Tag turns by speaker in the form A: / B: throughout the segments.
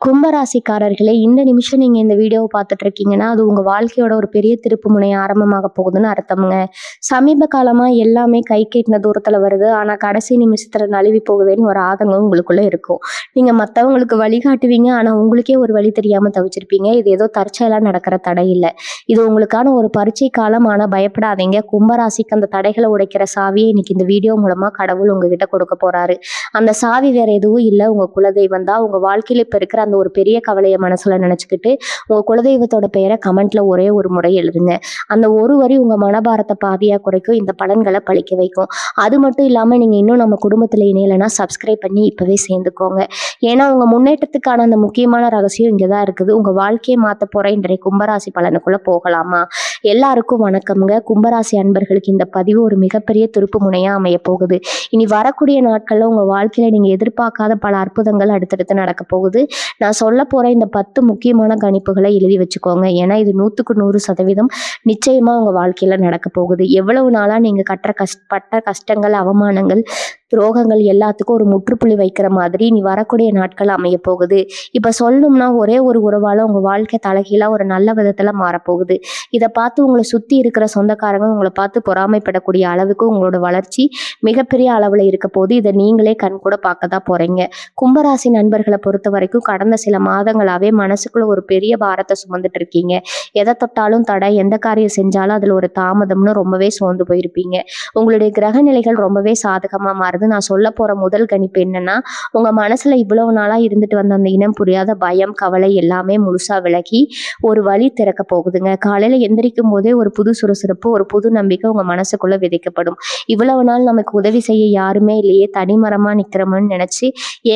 A: கும்பராசிக்காரர்களே, இந்த நிமிஷம் நீங்க இந்த வீடியோவை பார்த்துட்டு இருக்கீங்கன்னா, அது உங்க வாழ்க்கையோட ஒரு பெரிய திருப்பு முனை ஆரம்பமாக போகுதுன்னு அர்த்தம்ங்க. சமீப காலமா எல்லாமே கை கெட்டின தூரத்துல வருது. ஆனா கடைசி நிமிஷத்துல நழுவி போகுதேன்னு ஒரு ஆதங்கம் உங்களுக்குள்ள இருக்கும். நீங்க மத்தவங்களுக்கு வழிகாட்டுவீங்க. ஆனா உங்களுக்கே ஒரு வழி தெரியாம தவிச்சிருப்பீங்க. இது ஏதோ தற்செயலா நடக்கிற தடை இல்ல. இது உங்களுக்கான ஒரு பரீட்சை காலம். ஆனா பயப்படாதீங்க. கும்பராசிக்கு அந்த தடைகளை உடைக்கிற சாவியை இன்னைக்கு இந்த வீடியோ மூலமா கடவுள் உங்ககிட்ட கொடுக்க போறாரு. அந்த சாவி வேற எதுவும் இல்ல. உங்க குலதெய்வம் தான். உங்க வாழ்க்கையில இப்ப இருக்கிற அந்த ஒரு பெரிய கவலையை மனசுல நினைச்சுக்கிட்டு உங்க குலதெய்வத்தோட பெயரை கமெண்ட்ல ஒரே ஒரு முறை எழுதுங்க. அந்த ஒரு வரி உங்க மனபாரத்தை பாதியா குறைக்கும். இந்த பலன்களை பழிக்க வைக்கும். அது மட்டும் இல்லாம நீங்க இன்னும் நம்ம குடும்பத்துல இணையலைன்னா சப்ஸ்கிரைப் பண்ணி இப்பவே சேர்ந்துக்கோங்க. ஏன்னா உங்க முன்னேற்றத்துக்கான அந்த முக்கியமான ரகசியம் இங்கதான் இருக்குது. உங்க வாழ்க்கையை மாத்த போற இன்றைய கும்பராசி பலனுக்குள்ள போகலாமா? எல்லாருக்கும் வணக்கம்ங்க. கும்பராசி அன்பர்களுக்கு இந்த பதிவு ஒரு மிகப்பெரிய திருப்பு முனையா அமைய போகுது. இனி வரக்கூடிய நாட்கள்ல உங்க வாழ்க்கையில நீங்க எதிர்பார்க்காத பல அற்புதங்கள் அடுத்தடுத்து நடக்க போகுது. நான் சொல்ல போற இந்த 10 முக்கியமான கணிப்புகளை எழுதி வச்சுக்கோங்க. ஏன்னா இது 100க்கு 100% நிச்சயமா உங்க வாழ்க்கையில நடக்க போகுது. எவ்வளவு நாளா நீங்க பட்ட கஷ்டங்கள், அவமானங்கள், துரோகங்கள் எல்லாத்துக்கும் ஒரு முற்றுப்புள்ளி வைக்கிற மாதிரி நீ வரக்கூடிய நாட்கள் அமைய போகுது. இப்ப சொல்லணும்னா ஒரே ஒரு உறவால உங்க வாழ்க்கை தலைகீழா ஒரு நல்ல விதத்துல மாறப்போகுது. இதை பார்த்து உங்களை சுத்தி இருக்கிற சொந்தக்காரங்க உங்களை பார்த்து பொறாமைப்படக்கூடிய அளவுக்கு உங்களோட வளர்ச்சி மிகப்பெரிய அளவுல இருக்க போது. இதை நீங்களே கண் கூட பார்க்க தான் போறீங்க. கும்பராசி நண்பர்களை பொறுத்த வரைக்கும் கடந்த சில மாதங்களாவே மனசுக்குள்ள ஒரு பெரிய பாரத்தை சுமந்துட்டு இருக்கீங்க. எதை தொட்டாலும் தடை, எந்த காரியம் செஞ்சாலும் அதுல ஒரு தாமதம்னு ரொம்பவே சோர்ந்து போயிருப்பீங்க. உங்களுடைய கிரக நிலைகள் ரொம்பவே சாதகமா மாறுது. நான் சொல்ல போற முதல் கணிப்பு என்னன்னா, உங்க மனசுல இவ்வளவு நாளா இருந்துட்டு வந்த அந்த இனம் புரியாத பயம், கவலை எல்லாமே முழுசா விலகி ஒரு வழி திறக்க போகுதுங்க. காலையில எந்திரிக்கும் போதே ஒரு புது சுறுசுறுப்பு, ஒரு புது நம்பிக்கை உங்க மனசுக்குள்ள விதைக்கப்படும். இவ்வளவு நாள் நமக்கு உதவி செய்ய யாருமே இல்லையே, தனிமரமா நிக்கிறோம்னு நினைச்சு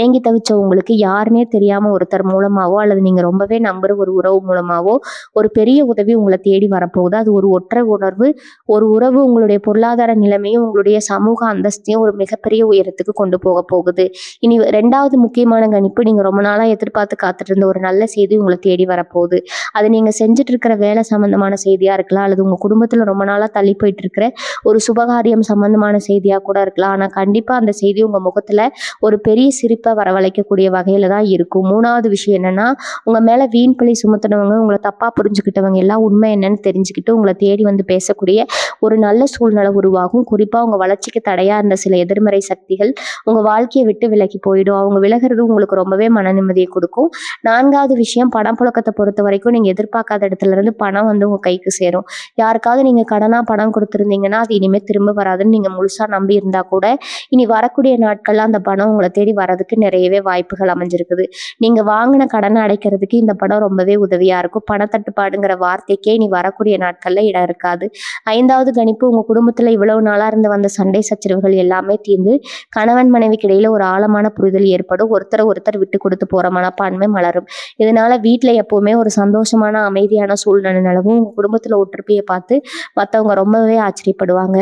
A: ஏங்கி தவிச்ச உங்களுக்கு யாருன்னே தெரியாம ஒருத்தர் மூலமாவோ அல்லது நீங்க ரொம்பவே நம்புற ஒரு உறவு மூலமாவோ ஒரு பெரிய உதவி உங்களை தேடி வரப்போகுது. அது ஒரு ஒற்றை உணர்வு, ஒரு உறவு உங்களுடைய பொருளாதார நிலைமையும் உங்களுடைய சமூக அந்தஸ்தையும் ஒரு மிகப்பெரிய உயரத்துக்கு கொண்டு போக போகுது. இனி 2வது முக்கியமான கணிப்பு, நீங்க ரொம்ப நாளா எதிர்பார்த்து காத்துட்டு இருந்த ஒரு நல்ல செய்தி உங்களை தேடி வரப்போகுது. அது நீங்க செஞ்சுட்டு இருக்கிற வேலை சம்பந்தமான செய்தியா இருக்கலாம், அல்லது உங்க குடும்பத்துல ரொம்ப நாளா தள்ளி போயிட்டு இருக்கிற ஒரு சுபகாரியம் சம்பந்தமான செய்தியா கூட இருக்கலாம். ஆனா கண்டிப்பா அந்த செய்தி உங்க முகத்துல ஒரு பெரிய சிரிப்பை வரவழைக்கக்கூடிய வகையில தான் இருக்கும். 3வது விஷயம் என்னன்னா, உங்க மேல வீண் பழி சுமத்தினவங்க, உங்களை தப்பா புரிஞ்சுக்கிட்டவங்க எல்லாம் உண்மை என்னன்னு தெரிஞ்சுக்கிட்டு உங்களை தேடி வந்து பேசக்கூடிய ஒரு நல்ல சூழ்நிலை உருவாகும். குறிப்பா உங்க வளர்ச்சிக்கு தடையா இருந்த சில எதிர்மறை சக்திகள் உங்க வாழ்க்கையை விட்டு விலகி போயிடும். அவங்க விலகிறது உங்களுக்கு ரொம்பவே மன நிம்மதியை கொடுக்கும். 4வது விஷயம், பணம் புழக்கத்தை பொறுத்த வரைக்கும் நீங்க எதிர்பார்க்காத இடத்துல இருந்து பணம் வந்து உங்க கைக்கு சேரும். யாருக்காவது நீங்க கடனா பணம் கொடுத்துருந்தீங்கன்னா அது இனிமே திரும்ப வராதுன்னு நீங்க முழுசா நம்பி இருந்தா கூட இனி வரக்கூடிய நாட்கள்ல அந்த பணம் உங்களை தேடி வர்றதுக்கு நிறையவே வாய்ப்புகள் அமைஞ்சிருக்குது. நீங்க வாங்கின கடனை அடைக்கிறதுக்கு இந்த பணம் ரொம்பவே உதவியா இருக்கும். பணத்தட்டுப்பாடுங்கிற வார்த்தைக்கே இனி வரக்கூடிய நாட்கள்ல இடம் இருக்காது. 5வது கணிப்பு, உங்க குடும்பத்துல இவ்வளவு நாளா இருந்து வந்த சண்டை சச்சரவுகள் எல்லாமே தீர்ந்து கணவன் மனைவிக்கு இடையில ஒரு ஆழமான புரிதல் ஏற்படும். ஒருத்தர் விட்டு கொடுத்து போற மனப்பான்மை மலரும். இதனால வீட்டுல எப்பவுமே ஒரு சந்தோஷமான அமைதியான சூழ்நிலை நிலவும். உங்க குடும்பத்துல ஒற்றுமையை பார்த்து மத்தவங்க ரொம்பவே ஆச்சரியப்படுவாங்க.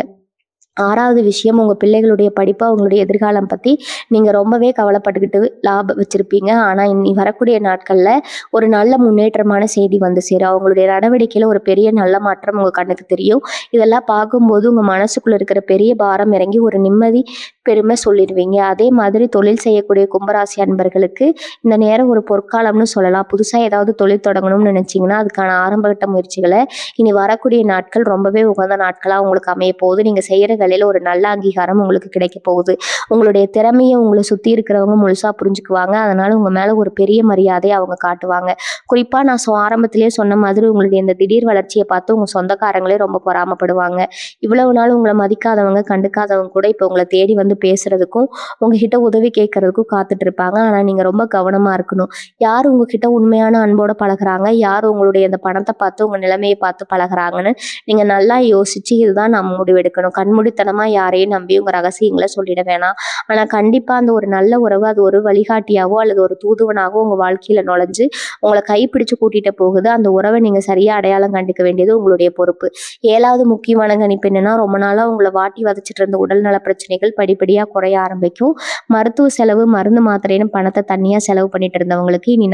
A: 6வது விஷயம், உங்க பிள்ளைகளுடைய படிப்பு, அவங்களுடைய எதிர்காலம் பத்தி நீங்க ரொம்பவே கவலைப்பட்டுக்கிட்டு லாபம் வச்சிருப்பீங்க. ஆனா இனி வரக்கூடிய நாட்கள்ல ஒரு நல்ல முன்னேற்றமான செய்தி வந்து சேரும். அவங்களுடைய நடவடிக்கையில ஒரு பெரிய நல்ல மாற்றம் உங்க கண்ணுக்கு தெரியும். இதெல்லாம் பார்க்கும்போது உங்க மனசுக்குள்ள இருக்கிற பெரிய பாரம் இறங்கி ஒரு நிம்மதி, பெருமை சொல்லிடுவீங்க. அதே மாதிரி தொழில் செய்யக்கூடிய கும்பராசி அன்பர்களுக்கு இந்த நேரம் ஒரு பொற்காலம்னு சொல்லலாம். புதுசா ஏதாவது தொழில் தொடங்கணும்னு நினைச்சீங்கன்னா அதுக்கான ஆரம்பகட்ட முயற்சிகளை இனி வரக்கூடிய நாட்கள் ரொம்பவே உகந்த நாட்களா உங்களுக்கு அமைய போகுது. நீங்க செய்யற வேலையில ஒரு நல்ல அங்கீகாரம் உங்களுக்கு கிடைக்க போகுது. உங்களுடைய திறமையை உங்களை சுத்தி இருக்கிறவங்க முழுசா புரிஞ்சுக்குவாங்க. அதனால உங்க மேல ஒரு பெரிய மரியாதையை அவங்க காட்டுவாங்க. குறிப்பா நான் ஆரம்பத்திலேயே சொன்ன மாதிரி உங்களுடைய இந்த திடீர் வளர்ச்சியை பார்த்து உங்க சொந்தக்காரங்களே ரொம்ப பொறாமப்படுவாங்க. இவ்வளவு நாள் உங்களை மதிக்காதவங்க, கண்டுக்காதவங்க கூட இப்ப உங்களை தேடி வந்து பேசுறதுக்கும் உங்ககிட்ட உதவி கேட்கறதுக்கும் காத்துட்டு இருப்பாங்க. ஆனா நீங்க ரொம்ப கவனமா இருக்கணும். யார் உங்ககிட்ட உண்மையான அன்போட பழகுறாங்க, யார் உங்களுடைய அந்த பணத்தை பார்த்து உங்க நிலைமையை பார்த்து பழகுறாங்கன்னு நீங்க நல்லா யோசிச்சு இதுதான் நம்ம முடிவெடுக்கணும். கண்மூடித்தனமா யாரையும் நம்பி உங்க ரகசியங்களை சொல்லிட வேணாம். ஆனா கண்டிப்பா அந்த ஒரு நல்ல உறவு அது ஒரு வழிகாட்டியாவோ அல்லது ஒரு தூதுவனாகவோ உங்க வாழ்க்கையில நுழைஞ்சு உங்களை கைப்பிடிச்சு கூட்டிட்டு போகுது. அந்த உறவை நீங்க சரியா அடையாளம் கண்டுக்க வேண்டியது உங்களுடைய பொறுப்பு. 7வது முக்கியமான கணிப்பு என்னன்னா, ரொம்ப நாளா உங்களை வாட்டி வதச்சிட்டு இருந்த உடல்நல பிரச்சனைகள் படிப்படியா குறைய ஆரம்பிக்கும். மருத்துவ செலவு, மருந்து மாத்திரைன்னு பணத்தை தனியா செலவு பண்ணிட்டு இருந்தவங்களுக்கு இனி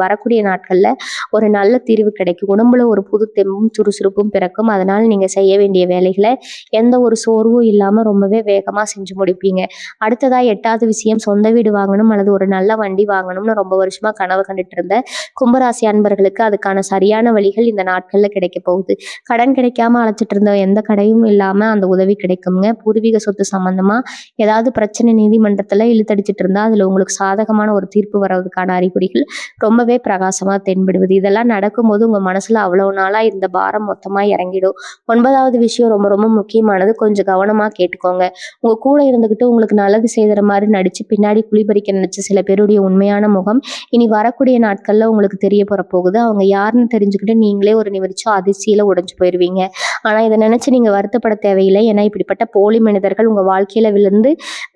A: வரக்கூடிய நாட்கள்ல ஒரு நல்ல தீர்வு கிடைக்கும். உடம்புல ஒரு புது தெம்பும் சுறுசுறுப்பும் பிறக்கும். அதனால நீங்க செய்ய வேண்டிய வேலைகளை எந்த ஒரு சோர்வும் இல்லாம ரொம்பவே வேகமா செஞ்சு முடிப்பீங்க. அடுத்ததா 8வது விஷயம், சொந்த வீடு வாங்கணும் அல்லது ஒரு நல்ல வண்டி வாங்கணும்னு ரொம்ப வருஷமா கனவு கண்டுட்டு இருந்த கும்பராசி அன்பர்களுக்கு அதுக்கான சரியான வழிகள் இந்த நாட்கள்ல கிடைக்க போகுது. கடன் கிடைக்காம அழைச்சிட்டு இருந்த எந்த கடையும் இல்லாம அந்த உதவி கிடைக்குங்க. பூர்வீக சொத்து சம்பந்தமா ஏதாவது பிரச்சனை நீதிமன்றத்துல இழுத்தடிச்சிட்டு இருந்தா அதுல உங்களுக்கு சாதகமான ஒரு தீர்ப்பு வர்றதுக்கான அறிகுறிகள் ரொம்பவே பிரகாசமா தென்படுவது. இதெல்லாம் நடக்கும்போது உங்க மனசுல அவ்வளவு நாளா இந்த பாரம் மொத்தமா இறங்கிடும். 9வது விஷயம் ரொம்ப ரொம்ப முக்கியமானது. கொஞ்சம் கவனமா கேட்டுக்கோங்க. உங்க கூட இருந்துகிட்டு உங்களுக்கு நல்லது செய்யற மாதிரி நடிச்சு பின்னாடி குழிபறிக்க நினைச்ச சில பேருடைய உண்மையான முகம் இனி வரக்கூடிய நாட்கள்ல உங்களுக்கு தெரிய போகுது. அவங்க யாருன்னு தெரிஞ்சுக்கிட்டு நீங்களே ஒரு நிமிர்ச்சி அதிர்ச்சியில உடைஞ்சு போயிருவீங்க. ஆனா இதை நினைச்சு நீங்க வருத்தப்பட தேவையில்லை. ஏன்னா இப்படிப்பட்ட போலி மனிதர்கள் உங்க வாழ்க்கையில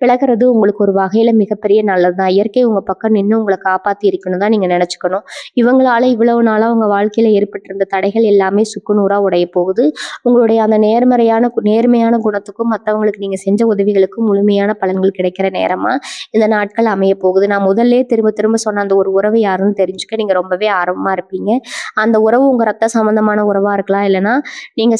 A: விலகிறது உங்களுக்கு ஒரு வகையில மிகப்பெரிய நல்லதுதான். இயற்கை உங்க பக்கம் நின்று உங்களை காப்பாத்தி இருக்கணும் தான் நீங்க நினைச்சுக்கணும். இவங்களால இவ்வளவு நாளா உங்க வாழ்க்கையில ஏற்பட்டிருந்த தடைகள் எல்லாமே சுக்குநூறா உடைய போகுது. உங்களுடைய அந்த நேர்மையான குணத்துக்கும் மற்றவங்களுக்கு நீங்க செஞ்ச உதவிகளுக்கும் முழுமையான பலன்கள் கிடைக்கிற நேரமா இந்த நாட்கள் அமைய போகுது. நான் முதல்ல திரும்ப திரும்ப சொன்ன அந்த ஒரு உறவு யாருன்னு தெரிஞ்சுக்க நீங்க ரொம்பவே ஆர்வமா இருப்பீங்க. அந்த உறவு உங்க ரத்த சம்பந்தமான உறவா இருக்கலாம், இல்லைன்னா நீங்க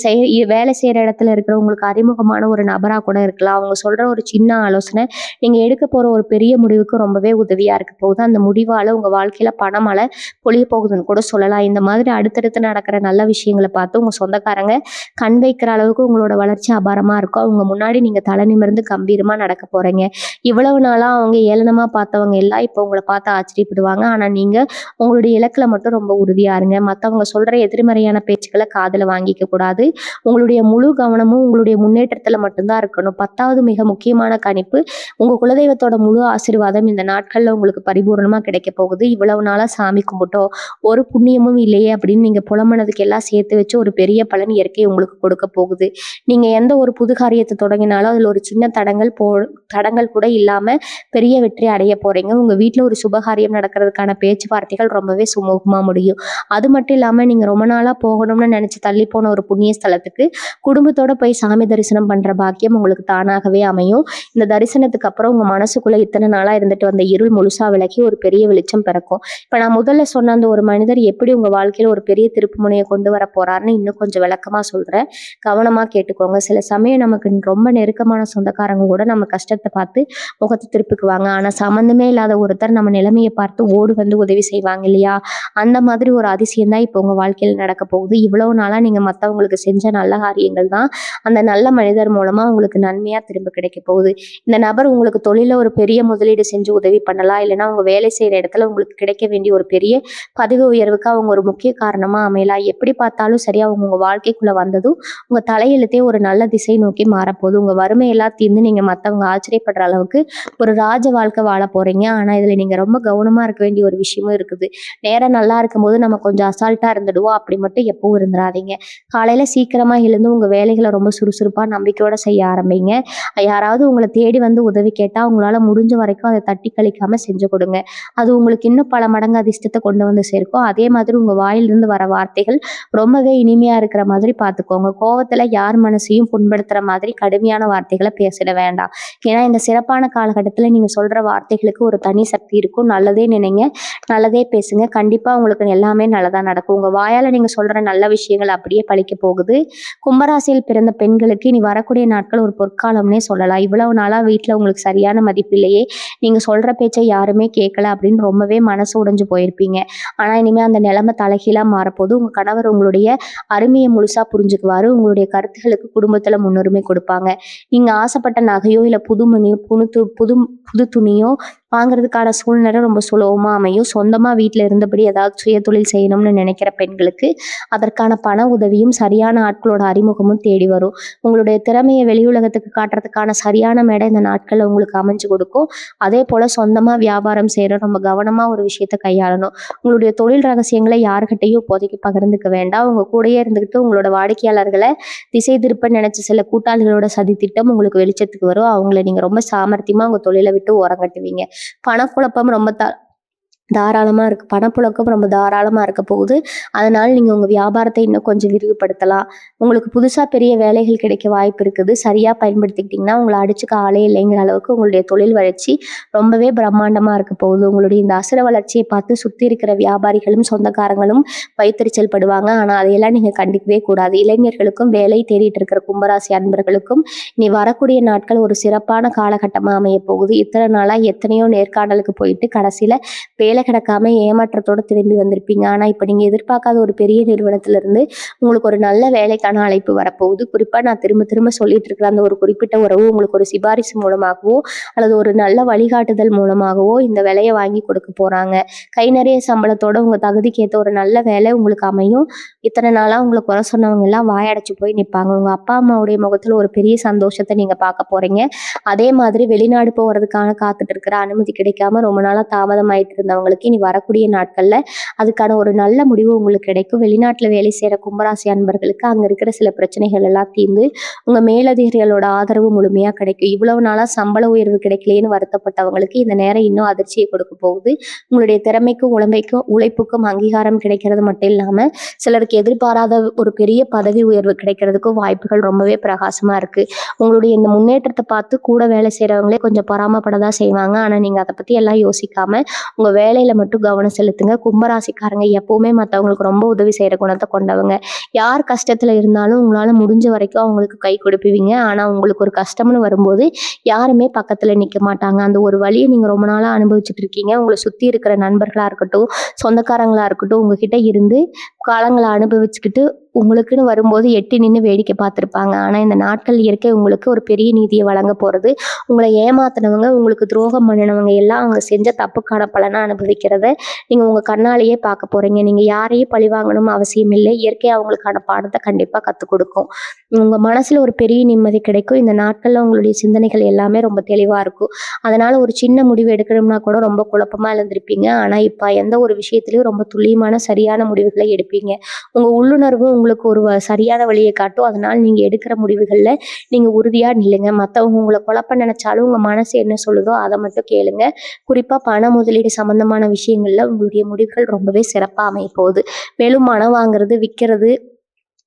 A: வேலை செய்யற இடத்துல இருக்கிற உங்களுக்கு அறிமுகமான ஒரு நபரா கூட இருக்கலாம். அவங்க சொல்ற ஒரு சின்ன ஆலோசனை நீங்க எடுக்க போற ஒரு பெரிய முடிவுக்கு ரொம்பவே உதவியா இருக்க போகுது. அந்த முடிவால உங்க வாழ்க்கையில பணமழை பொழிய போகுதுன்னு கூட சொல்லலாம். இந்த மாதிரி அடுத்தடுத்து நடக்கிற நல்ல விஷயங்களை பார்த்து உங்க சொந்தக்காரங்க கண் வைக்கிற அளவுக்கு உங்களோட வளர்ச்சி அபாரமா இருக்கும். அவங்க முன்னாடி நீங்க தலை நிமிர்ந்து கம்பீரமா நடக்க போறீங்க. இவ்வளவு நாளா அவங்க ஏளனமா பார்த்தவங்க எல்லாம் இப்போ உங்களை பார்த்து ஆச்சரியப்படுவாங்க. ஆனா நீங்க உங்களுடைய இலக்குல மட்டும் ரொம்ப உறுதியா இருங்க. மற்றவங்க சொல்ற எதிர்மறையான பேச்சுக்களை காதுல வாங்கிக்க கூடாது. உங்களுடைய முழு கவனமும் உங்களுடைய முன்னேற்றத்துல மட்டும்தான் இருக்கணும். 10வது மிக முக்கியமான கணிப்பு, உங்க குலதெய்வத்தோட முழு ஆசீர்வாதம் இந்த நாட்கள்ல உங்களுக்கு பரிபூரணமா கிடைக்க போகுது. இவ்வளவு நாளா சாமி கும்பிட்டோம், ஒரு புண்ணியமும் இல்லையே அப்படின்னு நீங்க புலம்புனதுக்கு எல்லாம் சேர்த்து வச்சு ஒரு பெரிய பலன் இயற்கை உங்களுக்கு கொடுக்க போகுது. நீங்க எந்த ஒரு புது காரியத்தை தொடங்கினாலும் அதுல ஒரு சின்ன தடங்கள் கூட இல்லாம பெரிய வெற்றி அடைய போறீங்க. உங்க வீட்டுல ஒரு சுபகாரியம் நடக்கிறதுக்கான பேச்சுவார்த்தைகள் ரொம்பவே சுமூகமா முடியும். அது மட்டும் இல்லாம நீங்க ரொம்ப நாளா போகணும்னு நினைச்சு தள்ளி போன ஒரு புண்ணிய ஸ்தலத்துக்கு குடும்பத்தோட போய் சாமி தரிசனம் பண்ற பாக்கியம் உங்களுக்கு தானாகவே அமையும். இந்த தரிசனத்துக்கு அப்புறம் உங்க மனசுக்குள்ள இத்தனை நாளா இருந்துட்டு வந்த இருள் முழுசா விலகி ஒரு பெரிய வெளிச்சம் பிறக்கும். இப்ப நான் முதல்ல சொன்ன அந்த ஒரு மனிதர் எப்படி உங்க வாழ்க்கையில ஒரு பெரிய திருப்பு முனையை கொண்டு வர போறாருன்னு இன்னும் கொஞ்சம் விளக்கமா சொல்றேன். கவனமா கேட்டுக்கோங்க. சில சமயம் நமக்கு ரொம்ப நெருக்கமான சொந்தக்காரங்க கூட நம்ம கஷ்டத்தை பார்த்து முகத்தை திருப்பிக்குவாங்க. ஆனா சம்மந்தமே இல்லாத ஒருத்தர் நம்ம நிலைமையை பார்த்து ஓடு வந்து உதவி செய்வாங்க இல்லையா? அந்த மாதிரி ஒரு அதிசயம் தான் இப்போ உங்க வாழ்க்கையில நடக்க போகுது. இவ்வளவு நாளா நீங்க மற்றவங்களுக்கு செஞ்ச நல்ல காரியங்கள் தான் அந்த நல்ல மனிதர் மூலமா உங்களுக்கு நன்மையா திரும்ப கிடைக்க போகுது. இந்த நபர் உங்களுக்கு தொழில ஒரு பெரிய முதலீடு செஞ்சு உதவி பண்ணலாம், இல்லைன்னா உங்க வேலை செய்யற இடத்துல உங்களுக்கு கிடைக்க வேண்டிய ஒரு பெரிய பதவி உயர்வுக்கு அவங்க ஒரு முக்கிய காரணமா அமையலாம். எப்படி பார்த்தாலும் சரியா அவங்க உங்க வாழ்க்கைக்குள்ள வந்ததும் உங்க தலையெழுத்தே ஒரு நல்ல திசை நோக்கி மாறப்போகுது. உங்க வறுமை எல்லாம் தீர்ந்து நீங்க மற்றவங்க ஆச்சரியப்படுற அளவுக்கு ஒரு ராஜ வாழ்க்கை வாழ போறீங்க. ஆனா இதுல நீங்க ரொம்ப கவனமா இருக்க வேண்டிய ஒரு விஷயமும் இருக்குது. நேரம் நல்லா இருக்கும்போது நம்ம கொஞ்சம் அசால்ட்டா இருந்துடுவோம், அப்படி மட்டும் எப்பவும் இருந்துடாதீங்க. காலையில சீக்கிரமா எழுந்து உங்க வேலைகளை ரொம்ப சுறுசுறுப்பா நம்பிக்கையோட செய்ய ஆரம்பிங்க. யாராவது உங்களை தேடி வந்து உதவி கேட்டா உங்களால முடிஞ்ச வரைக்கும் அதை தட்டி கழிக்காம செஞ்சு கொடுங்க. அது உங்களுக்கு இன்னும் பல மடங்கு அதிர்ஷ்டத்தை கொண்டு வந்து சேர்க்கும். அதே மாதிரி உங்க வாயிலிருந்து வர வார்த்தைகள் ரொம்பவே இனிமையா இருக்கிற மாதிரி பார்த்துக்கோங்க. கோவத்துல யார் மனசையும் புண்படுத்துற மாதிரி கடுமையான வார்த்தைகளை பேசிட வேண்டாம். ஏன்னா இந்த சிறப்பான காலகட்டத்துல நீங்க சொல்ற வார்த்தைகளுக்கு ஒரு தனி சக்தி இருக்கும். நல்லதே நினைங்க, நல்லதே பேசுங்க. கண்டிப்பா உங்களுக்கு எல்லாமே நல்லதா நடக்கும். உங்க வாயால நீங்க சொல்ற நல்ல விஷயங்கள் அப்படியே பழிக்க போகுது. கும்பராசியில் பிறந்த பெண்களுக்கு இனி வரக்கூடிய நாட்கள் ஒரு பொற்காலம்னே சொல்லலாம். இவ்வளவு நாளா வீட்டுல உங்களுக்கு சரியான மதிப்பு இல்லையே, நீங்க சொல்ற பேச்சை யாருமே கேட்கல அப்படின்னு ரொம்பவே மனசு உடைஞ்சு போயிருப்பீங்க. ஆனா இனிமே அந்த நிலைமை தலைகீழா மாறப்போது. உங்க கணவர் உங்களுடைய அருமையை முழுசா புரிஞ்சுக்குவாரு. உங்களுடைய கருத்துகளுக்கு குடும்பத்துல முன்னுரிமை கொடுப்பாங்க. நீங்க ஆசைப்பட்ட நகையோ இல்ல புது துணியோ வாங்குறதுக்கான சூழ்நிலை ரொம்ப சுலபமா அமையும். சொந்தமா வீட்டில் இருந்தபடி ஏதாவது சுய தொழில் செய்யணும்னு நினைக்கிற பெண்களுக்கு அதற்கான பண உதவியும் சரியான ஆட்களோட அறிமுகமும் தேடி வரும். உங்களுடைய திறமையை வெளி உலகத்துக்கு காட்டுறதுக்கான சரியான மேடை இந்த நாட்கள்ல உங்களுக்கு அமைஞ்சு கொடுக்கும். அதே போல சொந்தமா வியாபாரம் செய்யற ரொம்ப கவனமா ஒரு விஷயத்த கையாளணும். உங்களுடைய தொழில் ரகசியங்களை யாருக்கிட்டையும் இப்போதைக்கு பகிர்ந்துக்க வேண்டாம். உங்க கூடயே இருந்துகிட்டு உங்களோட வாடிக்கையாளர்களை திசை திருப்ப நினைச்ச சில கூட்டாளிகளோட சதித்திட்டம் உங்களுக்கு வெளிச்சத்துக்கு வரும். அவங்கள நீங்க ரொம்ப சாமர்த்தியமா உங்க தொழிலை விட்டு ஓரங்கட்டுவீங்க. பணக்குழப்பம் ரொம்ப தாராளமா இருக்கு. பணப்புழக்கம் ரொம்ப தாராளமா இருக்க போகுது. அதனால நீங்க உங்க வியாபாரத்த இன்னும் கொஞ்சம் விரிவுபடுத்தலாம். உங்களுக்கு புதுசா பெரிய வேலைகள் கிடைக்க வாய்ப்பு இருக்குது. சரியா பயன்படுத்திக்கிட்டீங்கன்னா, உங்கள அடிச்சுக்க ஆளே இல்லைங்கிற அளவுக்கு உங்களுடைய தொழில் வளர்ச்சி ரொம்பவே பிரம்மாண்டமா இருக்க போகுது. உங்களுடைய இந்த அசுர வளர்ச்சிய பார்த்து சுத்தி இருக்கிற வியாபாரிகளும், சொந்தக்காரங்களும் வயித்தெரிச்சல் படுவாங்க. ஆனா, அதையெல்லாம் நீங்க கண்டுக்கவே கூடாது. இளைஞர்களுக்கும், வேலை தேடிட்டு இருக்கிற கும்பராசி அன்பர்களுக்கும் இனி வரக்கூடிய நாட்கள் ஒரு சிறப்பான காலகட்டமா அமையப் போகுது. இத்தன நாளா எத்தனையோ நேர்காணலுக்கு போயிட்டு கடைசியில வேலை கிடைக்காம ஏமாற்றத்தோட திரும்பி வந்திருப்பீங்க. ஆனா, இப்ப நீங்க எதிர்பார்க்காத ஒரு பெரிய நிறுவனத்திலிருந்து உங்களுக்கு ஒரு நல்ல வேலைக்கான அழைப்பு வரப்போகுது. குறிப்பா நான் திரும்ப திரும்ப சொல்லிட்டு இருக்கிற அந்த ஒரு குறிப்பிட்ட உறவு உங்களுக்கு ஒரு சிபாரிசு மூலமாகவோ, அல்லது ஒரு நல்ல வழிகாட்டுதல் மூலமாகவோ இந்த வேலைய வாங்கி கொடுக்க போறாங்க. கை நிறைய சம்பளத்தோட உங்க தகுதிக்கு ஏத்த ஒரு நல்ல வேலை உங்களுக்கு அமையும். இத்தனை நாளா உங்கள குறை சொன்னவங்க எல்லாம் வாயடைச்சு போய் நிப்பாங்க. உங்க அப்பா, அம்மாவுடைய முகத்துல ஒரு பெரிய சந்தோஷத்த நீங்க பார்க்க போறீங்க. அதே மாதிரி வெளிநாடு போறதுக்கான காத்துட்டு இருக்கிற அனுமதி கிடைக்காம ரொம்ப நாளா தாமதமாயிட்டு இருந்தவங்களுக்கு இனி வரக்கூடிய நாட்கள்ல அதுக்கான ஒரு நல்ல முடிவு உங்களுக்கு கிடைக்கும். வெளிநாட்டுல வேலை செய்யற கும்பராசி அன்பர்களுக்கு அங்க இருக்கிற சில பிரச்சனைகள் எல்லாம் தீர்ந்து உங்க மேலதிகாரிகளோட ஆதரவு முழுமையா கிடைக்கும். இவ்வளவு நாளா சம்பள உயர்வு கிடைக்கலையேன்னு வருத்தப்பட்டவங்களுக்கு இந்த நேரம் இன்னும் அதிர்ச்சியை கொடுக்க போகுது. உங்களுடைய திறமைக்கும் உழைப்புக்கும் அங்கீகாரம் கிடைக்கிறது மட்டும் இல்லாம சிலருக்கு எதிர்பாராத ஒரு பெரிய பதவி உயர்வு கிடைக்கிறதுக்கும் வாய்ப்புகள் ரொம்பவே பிரகாசமா இருக்கு. உங்களுடைய இந்த முன்னேற்றத்தை பார்த்து கூட வேலை செய்றவங்களே கொஞ்சம் பொறாமப்படதான் செய்வாங்க. ஆனா நீங்க அதை பத்தி எல்லாம் யோசிக்காம உங்க வேலையில மட்டும் கவனம் செலுத்துங்க. கும்பராசிக்காரங்க எப்பவுமே மத்தவங்களுக்கு ரொம்ப உதவி செய்யற குணத்தை கொண்டவங்க. யார் கஷ்டத்துல இருந்தாலும் உங்களால முடிஞ்ச வரைக்கும் அவங்களுக்கு கை கொடுப்பீங்க. ஆனா உங்களுக்கு ஒரு கஷ்டம்னு வரும்போது யாருமே பக்கத்துல நிக்க மாட்டாங்க. அந்த ஒரு வழியை நீங்க ரொம்ப நாளா அனுபவிச்சுட்டு இருக்கீங்க. உங்களை சுத்தி இருக்கிற நண்பர்களா இருக்கட்டும், சொந்தக்காரங்களா இருக்கட்டும், உங்ககிட்ட இருந்து காலங்களை அனுபவிச்சுக்கிட்டு உங்களுக்குன்னு வரும்போது எட்டி நின்று வேடிக்கை பார்த்துருப்பாங்க. ஆனா இந்த நாட்கள் இயற்கை உங்களுக்கு ஒரு பெரிய நீதியை வழங்க போறது. உங்களை ஏமாத்தினவங்க, உங்களுக்கு துரோகம் பண்ணினவங்க எல்லாம் அவங்க செஞ்ச தப்புக்கான பலனை அனுபவிக்கிறத நீங்க உங்க கண்ணாலேயே பார்க்க போறீங்க. நீங்க யாரையும் பழி வாங்கணும் அவசியம் இல்லை. இயற்கை அவங்களுக்கான பாடத்தை கண்டிப்பா கத்துக் கொடுக்கும். உங்க மனசுல ஒரு பெரிய நிம்மதி கிடைக்கும். இந்த நாட்கள்ல உங்களுடைய சிந்தனைகள் எல்லாமே ரொம்ப தெளிவா இருக்கும். அதனால ஒரு சின்ன முடிவு எடுக்கணும்னா கூட ரொம்ப குழப்பமா இருந்திருப்பீங்க. ஆனா இப்ப எந்த ஒரு விஷயத்திலயும் ரொம்ப துல்லியமான சரியான முடிவுகளை எடுப்பீங்க. உங்க உள்ளுணர்வு உங்களுக்கு ஒரு சரியான வழியை காட்டும். அதனால நீங்க எடுக்கிற முடிவுகள்ல நீங்க உறுதியா நில்லுங்க. மத்தவங்க உங்களை குழப்ப நினைச்சாலும் உங்க மனசு என்ன சொல்லுதோ அதை மட்டும் கேளுங்க. குறிப்பா பண முதலீடு சம்பந்தமான விஷயங்கள்ல உங்களுடைய முடிவுகள் ரொம்பவே சிறப்பா அமைய போகுது. மேலும் மனம் வாங்குறது, விற்கிறது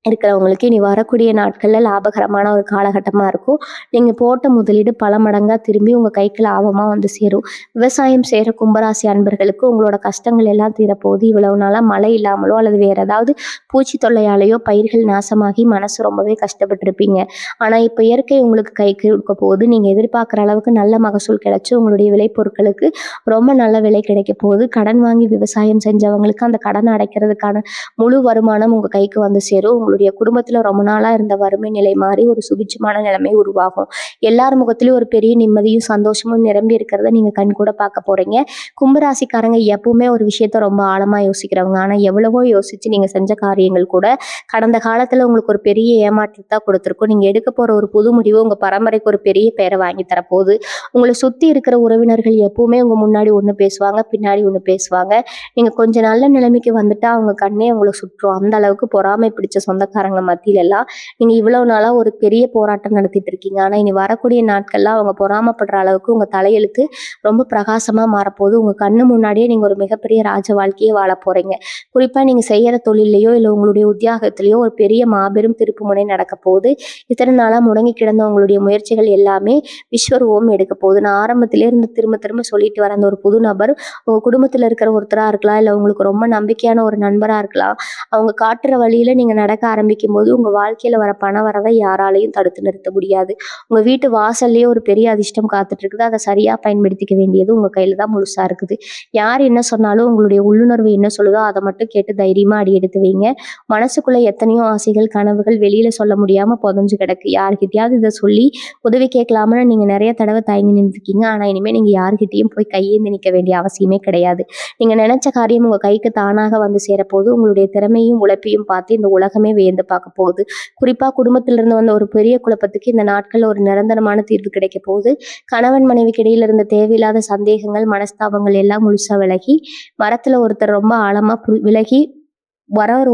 A: இருக்கிறவங்களுக்கு இனி வரக்கூடிய நாட்கள்ல லாபகரமான ஒரு காலகட்டமா இருக்கும். நீங்க போட்ட முதலீடு பல மடங்கா திரும்பி உங்க கைக்கு லாபமா வந்து சேரும். விவசாயம் செய்யற கும்பராசி அன்பர்களுக்கு உங்களோட கஷ்டங்கள் எல்லாம் தீரப்போகுது. இவ்வளவு நாளா மழை இல்லாமலோ அல்லது வேற ஏதாவது பூச்சி தொல்லையாலேயோ பயிர்கள் நாசமாகி மனசு ரொம்பவே கஷ்டப்பட்டிருப்பீங்க. ஆனா இப்ப இயற்கை உங்களுக்கு கைக்கு கொடுக்க போகுது. நீங்க எதிர்பார்க்குற அளவுக்கு நல்ல மகசூல் கிடைச்சு உங்களுடைய விளைபொருட்களுக்கு ரொம்ப நல்ல விலை கிடைக்க போகுது. கடன் வாங்கி விவசாயம் செஞ்சவங்களுக்கு அந்த கடனை அடைக்கிறதுக்கான முழு வருமானம் உங்க கைக்கு வந்து சேரும். உங்களுடைய குடும்பத்துல ரொம்ப நாளா இருந்த வறுமை நிலை மாறி ஒரு சுபிட்சமான நிலைமை உருவாகும். எல்லார் முகத்திலயும் ஒரு பெரிய நிம்மதியும் சந்தோஷமும் நிரம்பி இருக்கிறத நீங்க கண்கூட பார்க்க போறீங்க. கும்பராசிக்காரங்க எப்பவுமே ஒரு விஷயத்த ரொம்ப ஆழமா யோசிக்கிறவங்க. ஆனா எவ்வளவோ யோசிச்சு நீங்க செஞ்ச காரியங்கள் கூட கடந்த காலத்துல உங்களுக்கு ஒரு பெரிய ஏமாற்றத்தை கொடுத்துருக்கும். நீங்க எடுக்க போற ஒரு புது முடிவு உங்க பரம்பரைக்கு ஒரு பெரிய பெயரை வாங்கி தரப்போகுது. உங்களை சுத்தி இருக்கிற உறவினர்கள் எப்பவுமே உங்க முன்னாடி ஒண்ணு பேசுவாங்க, பின்னாடி ஒண்ணு பேசுவாங்க. நீங்க கொஞ்சம் நல்ல நிலைமைக்கு வந்துட்டா அவங்க கண்ணே உங்களை சுற்றும். அந்த அளவுக்கு பொறாமை பிடிச்ச சொந்தக்காரங்க மத்தியில எல்லாம் நீங்க இவ்வளவு நாளா ஒரு பெரிய போராட்டம் நடத்திட்டு இருக்கீங்க. ஆனா இனி வரக்கூடிய நாட்கள்ல அவங்க பொறாமப்படுற அளவுக்கு உங்க தலையெழுத்து ரொம்ப பிரகாசமா மாறப்போகுது. உங்க கண்ணு முன்னாடியே நீங்க ஒரு மிகப்பெரிய ராஜ வாழ்க்கையை வாழ போறீங்க. குறிப்பா நீங்க செய்யற தொழிலையோ இல்ல உங்களுடைய உத்தியோகத்திலேயோ ஒரு பெரிய மாபெரும் திருப்புமுனை நடக்க போகுது. இத்தனை நாளா முடங்கி கிடந்த உங்களுடைய முயற்சிகள் எல்லாமே விஸ்வரூபம் எடுக்க போகுது. நான் ஆரம்பத்திலே இருந்து திரும்ப திரும்ப சொல்லிட்டு வர அந்த ஒரு புது நபர் உங்க குடும்பத்துல இருக்கிற ஒருத்தரா இருக்கலாம், இல்ல உங்களுக்கு ரொம்ப நம்பிக்கையான ஒரு நண்பரா இருக்கலாம். அவங்க காட்டுற வழியில நீங்க நடக்க ஆரம்பிக்கும் போது உங்க வாழ்க்கையில வர பண வரவை யாராலையும் தடுத்து நிறுத்த முடியாது. உங்க வீட்டு வாசல்லையே ஒரு பெரிய அதிர்ஷ்டம் காத்துட்டு இருக்குது. அதை சரியா பயன்படுத்திக்க வேண்டியது உங்க கையில தான் முழுசா இருக்குது. யார் என்ன சொன்னாலும் உங்களுடைய உள்ளுணர்வு என்ன சொல்லுதோ அதை மட்டும் கேட்டு தைரியமா அடி எடுத்து வைங்க. மனசுக்குள்ள எத்தனையோ ஆசைகள், கனவுகள் வெளியில சொல்ல முடியாம புதஞ்சு கிடக்கு. யார்கிட்டயாவது இதை சொல்லி உதவி கேட்கலாம்னு நீங்க நிறைய தடவை தயங்கி நின்றுருக்கீங்க. ஆனா இனிமே நீங்க யார்கிட்டயும் போய் கையேந்தி நிற்க வேண்டிய அவசியமே கிடையாது. நீங்க நினைச்ச காரியம் உங்க கைக்கு தானாக வந்து சேரப்போது. உங்களுடைய திறமையும் உழைப்பையும் பார்த்து இந்த உலகமே வியந்து பார்க்க போகுது. குறிப்பா குடும்பத்திலிருந்து வந்த ஒரு பெரிய குழப்பத்துக்கு இந்த நாட்கள்ல ஒரு நிரந்தரமான தீர்வு கிடைக்க போகுது. கணவன் மனைவிக்கு இடையில இருந்த தேவையில்லாத சந்தேகங்கள், மனஸ்தாபங்கள் எல்லாம் முழுசா விலகி மரத்துல ஒருத்தர் ரொம்ப ஆழமா விலகி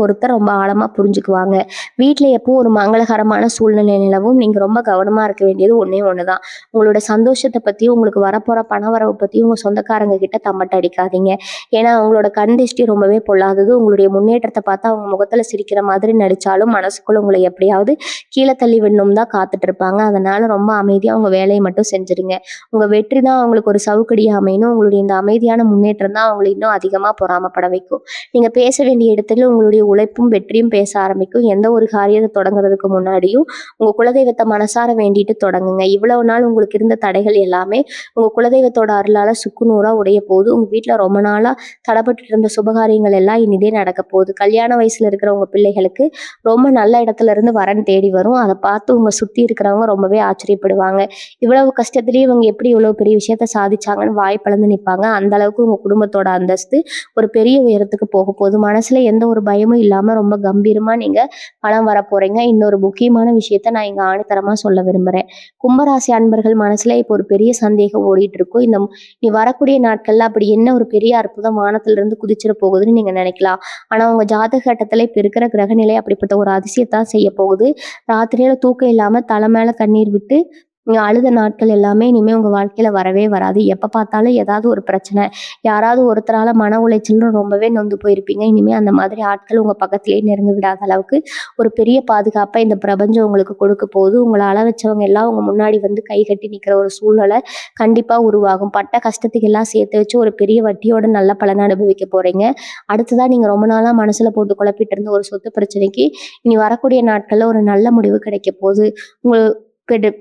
A: ஒருத்தர் ரொம்ப ஆழமா புரிஞ்சுக்குவாங்க. வீட்ல எப்பவும் ஒரு மங்களகரமான சூழ்நிலை நிலவும். நீங்க ரொம்ப கவனமா இருக்க வேண்டியது ஒண்ணே ஒண்ணுதான். உங்களோட சந்தோஷத்த பத்தியும், உங்களுக்கு வரப்போற பணவரவு பத்தியும் உங்க சொந்தக்காரங்க கிட்ட தம்பட்ட அடிக்காதீங்க. ஏன்னா அவங்களோட கண் திஷ்டி ரொம்பவே பொல்லாதது. உங்களுடைய முன்னேற்றத்த பார்த்தா அவங்க முகத்துல சிரிக்கிற மாதிரி நடிச்சாலும், மனசுக்குள்ள உங்கள எப்படியாவது கீழ தள்ளி விடணும்னு தான் காத்துட்டு இருப்பாங்க. அதனால ரொம்ப அமைதியா உங்க வேலைய மட்டும் செஞ்சுருங்க. உங்க வெற்றி தான் அவங்களுக்கு ஒரு சவுக்கடியா அமையணும். உங்களுடைய இந்த அமைதியான முன்னேற்றம் தான் அவங்கள இன்னும் அதிகமா பொறாமப்பட வைக்கும். நீங்க பேச வேண்டிய இடத்துல உங்களுடைய உழைப்பும் வெற்றியும் பேச ஆரம்பிக்கும். எந்த ஒரு காரியத்தை தொடங்குறதுக்கு முன்னாடியும் உங்க குலதெய்வத்தை மனசார வேண்டிட்டு தொடங்குங்க. இவ்வளவு நாள் உங்களுக்கு இருந்த தடைகள் எல்லாமே உங்க குலதெய்வத்தோட அருளால சுக்குநூறா உடைய போகுது. உங்க வீட்டுல ரொம்ப நாளா தடைப்பட்டு இருந்த சுபகாரியங்கள் எல்லாம் இனிதே நடக்க போகுது. கல்யாண வயசுல இருக்கிற உங்க பிள்ளைகளுக்கு ரொம்ப நல்ல இடத்துல இருந்து வரன் தேடி வரும். அதை பார்த்து உங்க சுத்தி இருக்கிறவங்க ரொம்பவே ஆச்சரியப்படுவாங்க. இவ்வளவு கஷ்டத்திலேயே இவங்க எப்படி இவ்வளவு பெரிய விஷயத்த சாதிச்சாங்கன்னு வாய் பிளந்து நிற்பாங்க. அந்த அளவுக்கு உங்க குடும்பத்தோட அந்தஸ்து ஒரு பெரிய உயரத்துக்கு போக போகுது. மனசுல எந்த ஒரு பயமும் இல்லாம ரொம்ப கம்பீரமா நீங்க பணம் வர போறீங்க. இன்னொரு முக்கியமான விஷயத்த நான் இங்க ஆணித்தரமா சொல்ல விரும்புறேன். கும்பராசி அன்பர்கள் மனசுல இப்போ ஒரு பெரிய சந்தேகம் ஓடிட்டு இருக்கும். நீ வரக்கூடிய நாட்கள்ல அப்படி என்ன ஒரு பெரிய அற்புதம் வானத்துல இருந்து குதிச்சிட போகுதுன்னு நீங்க நினைக்கலாம். ஆனா உங்க ஜாதக கட்டத்துல இப்ப இருக்கிற கிரகநிலை அப்படிப்பட்ட ஒரு அதிசயத்தான் செய்ய போகுது. ராத்திரியில தூக்கம் இல்லாம தலை மேல கண்ணீர் விட்டு நீங்க அழுத நாட்கள் எல்லாமே இனிமே உங்க வாழ்க்கையில வரவே வராது. எப்ப பார்த்தாலும் ஏதாவது ஒரு பிரச்சனை, யாராவது ஒருத்தரால மன உளைச்சல்னு ரொம்பவே நொந்து போயிருப்பீங்க. இனிமே அந்த மாதிரி ஆட்கள் உங்க பக்கத்திலேயே நெருங்க விடாத அளவுக்கு ஒரு பெரிய பாதுகாப்பை இந்த பிரபஞ்சம் உங்களுக்கு கொடுக்க போகுது. உங்களை அள வச்சவங்க எல்லாம் உங்க முன்னாடி வந்து கை கட்டி நிக்கிற ஒரு சூழ்நிலை கண்டிப்பா உருவாகும். பட்ட கஷ்டத்துக்கு எல்லாம் சேர்த்து வச்சு ஒரு பெரிய வட்டியோட நல்ல பலனை அனுபவிக்க போறீங்க. அடுத்ததான் நீங்க ரொம்ப நாளா மனசுல போட்டு குழப்பிட்டு இருந்த ஒரு சொத்து பிரச்சனைக்கு இனி வரக்கூடிய நாட்கள்ல ஒரு நல்ல முடிவு கிடைக்க போகுது. உங்க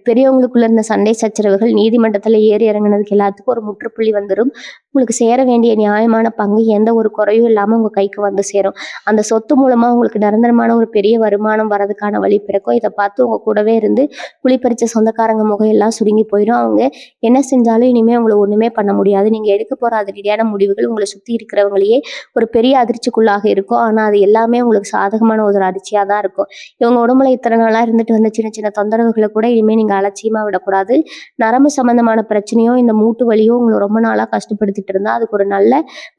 A: பெரியவங்களுக்குள்ள இருந்த சண்டை சச்சரவுகள் நீதிமன்றத்துல ஏறி இறங்குனதுக்கு எல்லாத்துக்கும் ஒரு முற்றுப்புள்ளி வந்துடும். உங்களுக்கு சேர வேண்டிய நியாயமான பங்கு எந்த ஒரு குறையும் இல்லாம உங்க கைக்கு வந்து சேரும். அந்த சொத்து மூலமா உங்களுக்கு நிரந்தரமான ஒரு பெரிய வருமானம் வரதுக்கான வழி பிறக்கும். இதை பார்த்து உங்க கூடவே இருந்து குழிப்பறிச்ச சொந்தக்காரங்க முகம் எல்லாம் சுருங்கி போயிடும். அவங்க என்ன செஞ்சாலும் இனிமே உங்களை ஒண்ணுமே பண்ண முடியாது. நீங்க எடுக்க போற அதிரடியான முடிவுகள் உங்களை சுத்தி இருக்கிறவங்களையே ஒரு பெரிய அதிர்ச்சிக்குள்ளாக இருக்கும். ஆனா அது எல்லாமே உங்களுக்கு சாதகமான ஒரு அதிர்ச்சியா தான் இருக்கும். இவங்க உடம்புல இத்தனை நாளா இருந்துட்டு வந்த சின்ன சின்ன தொந்தரவுகளை கூட இனிமே நீங்க அலட்சியமா விடக்கூடாது. நரம்பு சம்பந்தமான பிரச்சனையோ இந்த மூட்டு வலியோ உங்களை ரொம்ப நாளா கஷ்டப்படுத்திட்டு இருந்தா அதுக்கு ஒரு நல்ல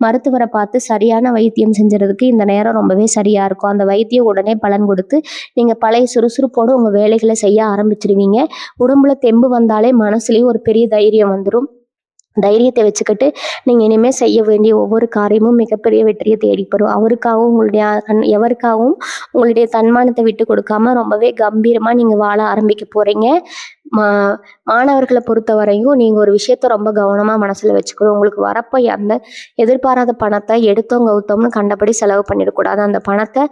A: மருத்துவரை பார்த்து சரியான வைத்தியம் செஞ்சுறதுக்கு இந்த நேரம் ரொம்பவே சரியா இருக்கும். அந்த வைத்தியம் உடனே பலன் கொடுத்து நீங்க பழைய சுறுசுறுப்போடு உங்க வேலைகளை செய்ய ஆரம்பிச்சிருவீங்க. உடம்புல தெம்பு வந்தாலே மனசுலயும் ஒரு பெரிய தைரியம் வந்துடும். தைரியத்தை வச்சுக்கிட்டு நீங்க இனிமே செய்ய வேண்டிய ஒவ்வொரு காரியமும் மிகப்பெரிய வெற்றியை தேடிப்படும். அவருக்காகவும் எவருக்காகவும் உங்களுடைய தன்மானத்தை விட்டு கொடுக்காம ரொம்பவே கம்பீரமா நீங்க வாழ ஆரம்பிக்க போறீங்க. மா மாணவர்களை பொறுத்த வரையும் நீங்க ஒரு விஷயத்த ரொம்ப கவனமா மனசுல வச்சுக்கணும். உங்களுக்கு வரப்போ அந்த எதிர்பாராத பணத்தை எடுத்தோம் கவுத்தோம்னு கண்டபடி செலவு பண்ணிடக்கூடாது. அந்த பணத்தை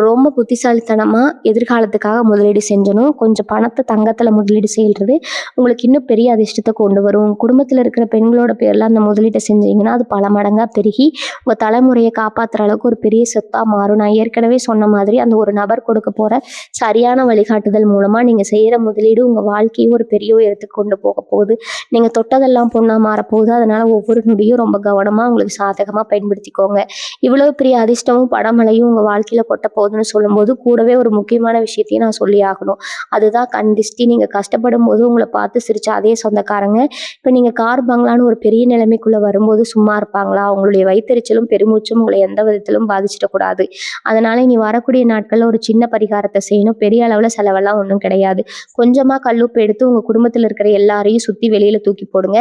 A: ரொம்ப புத்திசாலித்தனமா எதிர்காலத்துக்காக முதலீடு செஞ்சணும். கொஞ்சம் பணத்தை தங்கத்துல முதலீடு செய்யறது உங்களுக்கு இன்னும் பெரிய அதிர்ஷ்டத்தை கொண்டு வரும். குடும்பத்துல இருக்கிற பெண்களோட பேர்ல அந்த முதலீட்டை செஞ்சீங்கன்னா அது பல மடங்கா பெருகி உங்க தலைமுறையை காப்பாத்துற அளவுக்கு ஒரு பெரிய சொத்தா மாறும். நான் ஏற்கனவே சொன்ன மாதிரி அந்த ஒரு நபர் கொடுக்க போற சரியான வழிகாட்டுதல் மூலமா நீங்க செய்யற முதலீடு உங்க வாழ்க்கையை ஒரு பெரிய உயரத்துக்கு கொண்டு போக போகுது. நீங்க தொட்டதெல்லாம் பொண்ணா மாறப்போகுது. அதனால ஒவ்வொரு நொடியும் ரொம்ப கவனமா உங்களுக்கு சாதகமா பயன்படுத்திக்கோங்க. இவ்வளவு பெரிய அதிர்ஷ்டமும் படமழையும் உங்க வாழ்க்கையில கொட்ட போகுதுன்னு சொல்லும்போது கூடவே ஒரு முக்கியமான விஷயத்தையும் நான் சொல்லி ஆகணும். அதுதான் கண் திஷ்டி. நீங்க கஷ்டப்படும் போது உங்களை பார்த்து சிரிச்ச அதே சொந்தக்காரங்க இப்ப நீங்க கார் பங்களான்னு ஒரு பெரிய நிலைமைக்குள்ள வரும்போது சும்மா இருப்பாங்களா? உங்களுடைய வயித்தெரிச்சலும் பெருமூச்சும் உங்களை எந்த விதத்திலும் பாதிச்சிடக்கூடாது. அதனால இனி வரக்கூடிய நாட்கள்ல ஒரு சின்ன பரிகாரத்தை செய்யணும். பெரிய அளவுல செலவெல்லாம் ஒன்றும் கிடையாது. கொஞ்சமா கல்லுப்பு எடுத்து உங்க குடும்பத்துல இருக்கிற எல்லாரையும் சுத்தி வெளியில தூக்கி போடுங்க.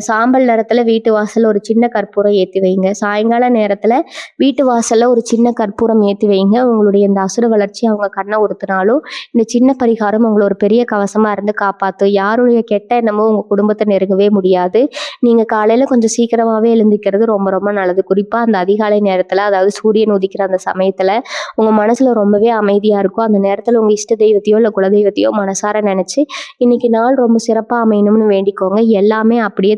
A: சாம்பல் நேரத்துல வீட்டு வாசல்ல ஒரு சின்ன கற்பூரம் ஏத்தி வைங்க. சாயங்கால நேரத்துல வீட்டு வாசல்ல ஒரு சின்ன கற்பூரம் ஏத்தி வைங்க. உங்களுடைய இந்த அசுர வளர்ச்சி அவங்க கண்ணை உறுத்தினாலும் இந்த சின்ன பரிகாரம் உங்களை ஒரு பெரிய கவசமா இருந்து காப்பாத்தும். யாருடைய கெட்ட எண்ணமும் உங்க குடும்பத்தை நெருங்கவே முடியாது. நீங்க காலையில கொஞ்சம் சீக்கிரமாவே எழுந்திக்கிறது ரொம்ப ரொம்ப நல்லது. குறிப்பா அந்த அதிகாலை நேரத்துல, அதாவது சூரியன் உதிக்கிற அந்த சமயத்துல உங்க மனசுல ரொம்பவே அமைதியா இருக்கும். அந்த நேரத்துல உங்க இஷ்ட தெய்வத்தையோ இல்ல குலதெய்வத்தையோ மனசார நினைச்சு இன்னைக்கு நாள் ரொம்ப சிறப்பா அமையணும்னு வேண்டிக்கோங்க. எல்லாமே அப்படியே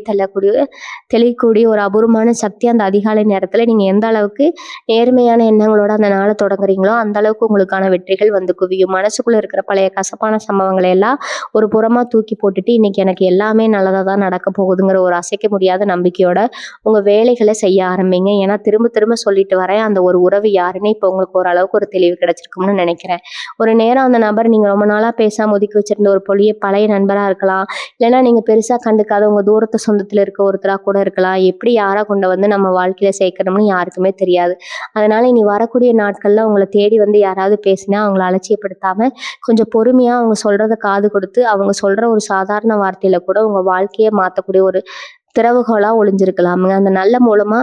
A: தெளியக்கூடிய ஒரு அபூர்வமான சக்தி அந்த அதிகாலை நேரத்துல நீங்க எந்த அளவுக்கு நேர்மையான எண்ணங்களோட அந்த நாளை தொடங்குறீங்களோ அந்த அளவுக்கு உங்களுக்கான வெற்றிகள் வந்து குவியும். மனசுக்குள்ள இருக்கிற பழைய கசப்பான சம்பவங்களை எல்லாம் ஒரு புறமா தூக்கி போட்டுட்டு இன்னைக்கு எனக்கு எல்லாமே நல்லதா தான் நடக்க போகுதுங்கிற ஒரு அசைக்க முடியாத நம்பிக்கையோட உங்க வேலைகளை செய்ய ஆரம்பிங்க. ஏன்னா திரும்ப திரும்ப சொல்லிட்டு வரேன், அந்த ஒரு உறவு யாருன்னு இப்போ உங்களுக்கு ஓரளவுக்கு ஒரு தெளிவு கிடைச்சிருக்கும்னு நினைக்கிறேன். ஒரு நேரம் அந்த நபர் நீங்க ரொம்ப நாளா பேசாம ஒதுக்கி வச்சிருந்த ஒரு பொழிய வரக்கூடிய பழைய நண்பரா இருக்கலாம். இல்லைன்னா நீங்க பெருசா கண்டுக்காத உங்க தூரத்து சொந்தத்துல இருக்க ஒருத்தரா கூட இருக்கலாம். எப்படி யார கொண்டு வந்து நம்ம வாழ்க்கையில சேர்க்கணும்னு யாருக்குமே தெரியாது. அதனால இனி வரக்கூடிய நாட்கள்ல உங்கள தேடி வந்து யாராவது பேசினா அவங்கள அலட்சியப்படுத்தாம, கொஞ்சம் பொறுமையா அவங்க சொல்றத காது கொடுத்து, அவங்க சொல்ற ஒரு சாதாரண வார்த்தையில கூட உங்க வாழ்க்கைய மாத்தக்கூடிய ஒரு திறவுகோலா ஒளிஞ்சிருக்கலாமுங்க. அந்த நல்ல மூலமா